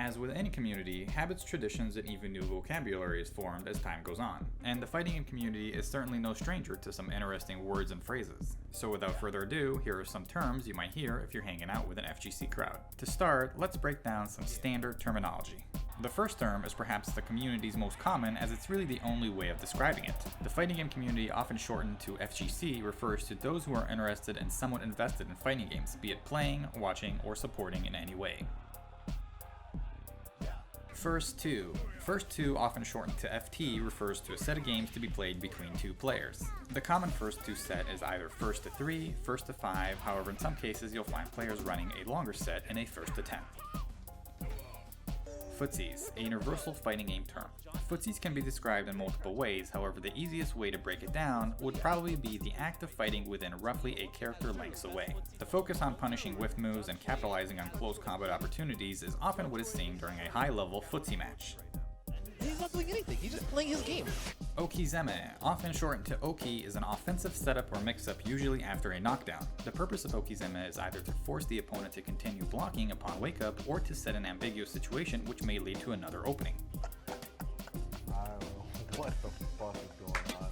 As with any community, habits, traditions, and even new vocabulary is formed as time goes on, and the fighting game community is certainly no stranger to some interesting words and phrases. So without further ado, here are some terms you might hear if you're hanging out with an FGC crowd. To start, let's break down some standard terminology. The first term is perhaps the community's most common, as it's really the only way of describing it. The fighting game community, often shortened to FGC, refers to those who are interested and somewhat invested in fighting games, be it playing, watching, or supporting in any way. First two, often shortened to FT, refers to a set of games to be played between two players. The common first two set is either first to 3, first to 5, however in some cases you'll find players running a longer set in a first to 10. Footsies, a universal fighting game term. Footsies can be described in multiple ways, however the easiest way to break it down would probably be the act of fighting within roughly a character lengths away. The focus on punishing whiff moves and capitalizing on close combat opportunities is often what is seen during a high-level footsie match. He's not doing anything, he's just playing his game. Okizeme, often shortened to Oki, is an offensive setup or mix-up usually after a knockdown. The purpose of Okizeme is either to force the opponent to continue blocking upon wake-up or to set an ambiguous situation which may lead to another opening. I don't know what the fuck is going on.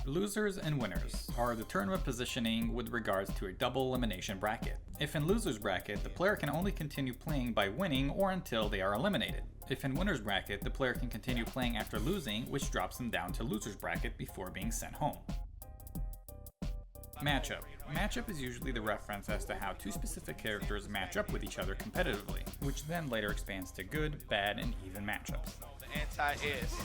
Losers and winners are the tournament positioning with regards to a double elimination bracket. If in loser's bracket, the player can only continue playing by winning or until they are eliminated. If in winner's bracket, the player can continue playing after losing, which drops them down to loser's bracket before being sent home. Matchup. Matchup is usually the reference as to how two specific characters match up with each other competitively, which then later expands to good, bad, and even matchups. The anti-is.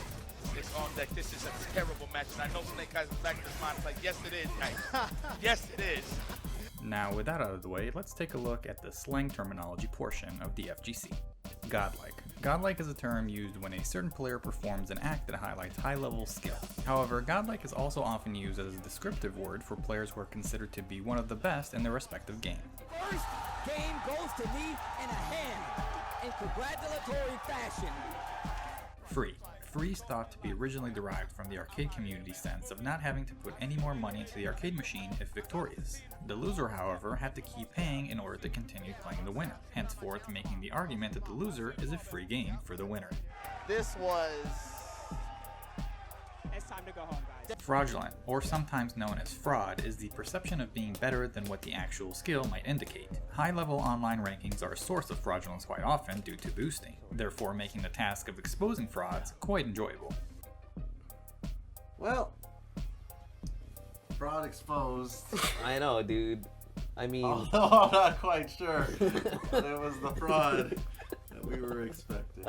It's on deck. This is a terrible match, and I know Snake Eyes is back in his mind. It's like, yes it is, guys. Yes it is. Now with that out of the way, let's take a look at the slang terminology portion of the FGC. Godlike. Godlike is a term used when a certain player performs an act that highlights high-level skill. However, godlike is also often used as a descriptive word for players who are considered to be one of the best in their respective game. First game goes to me in a hand, in congratulatory fashion. Free. Free is thought to be originally derived from the arcade community sense of not having to put any more money into the arcade machine if victorious. The loser, however, had to keep paying in order to continue playing the winner, henceforth making the argument that the loser is a free game for the winner. This was... It's time to go home, guys. Fraudulent, or sometimes known as fraud, is the perception of being better than what the actual skill might indicate. High-level online rankings are a source of fraudulence quite often due to boosting, therefore making the task of exposing frauds quite enjoyable. Well, fraud exposed. I know, dude. I mean... Although I'm not quite sure that it was the fraud that we were expecting.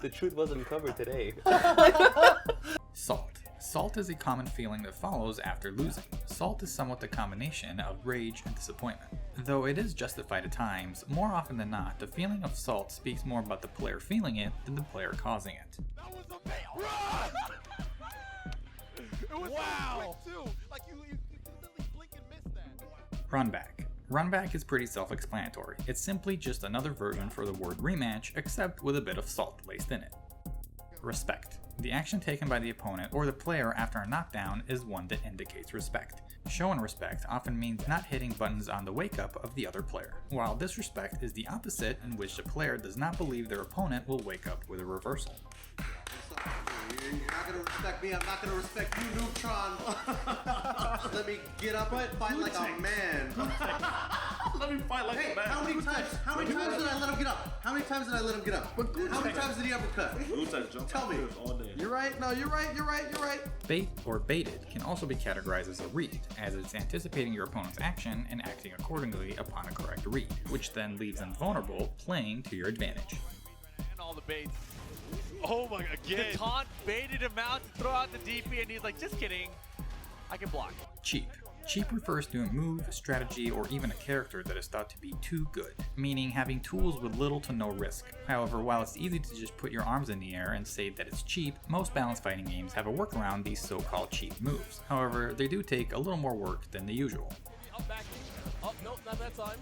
The truth wasn't uncovered today. Salt. Salt is a common feeling that follows after losing. Salt is somewhat the combination of rage and disappointment. Though it is justified at times, more often than not, the feeling of salt speaks more about the player feeling it than the player causing it. That was it was wow! So quick too. Like you literally blink and miss that. Runback. Runback is pretty self-explanatory. It's simply just another version for the word rematch, except with a bit of salt laced in it. Respect. The action taken by the opponent or the player after a knockdown is one that indicates respect. Showing respect often means not hitting buttons on the wake-up of the other player, while disrespect is the opposite, in which the player does not believe their opponent will wake up with a reversal. You're not gonna respect me, I'm not gonna respect you, Neutron. Let me get up and fight like a man. Let me fight like a man. How many times did I let him get up? How many times did I let him get up? How many times did he uppercut? Tell me. You're right, no, you're right. Bait or baited can also be categorized as a read, as it's anticipating your opponent's action and acting accordingly upon a correct read, which then leaves them vulnerable, playing to your advantage. And all the baits. Oh my god, again. The taunt baited him out to throw out the DP, and he's like, just kidding. I can block. Cheap. Cheap refers to a move, strategy, or even a character that is thought to be too good, meaning having tools with little to no risk. However, while it's easy to just put your arms in the air and say that it's cheap, most balanced fighting games have a workaround these so-called cheap moves. However, they do take a little more work than the usual. Oh, nope, not that time.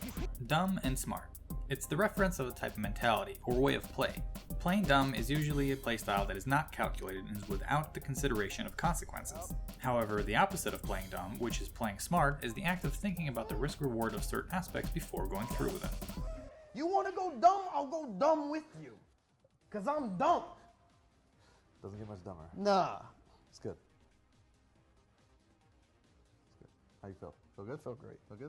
Dumb and smart. It's the reference of a type of mentality or way of play. Playing dumb is usually a playstyle that is not calculated and is without the consideration of consequences. However, the opposite of playing dumb, which is playing smart, is the act of thinking about the risk-reward of certain aspects before going through with it. You want to go dumb? I'll go dumb with you. Because I'm dumb. Doesn't get much dumber. Nah. It's good. It's good. How you feel? Feel good? Felt great. Feel good?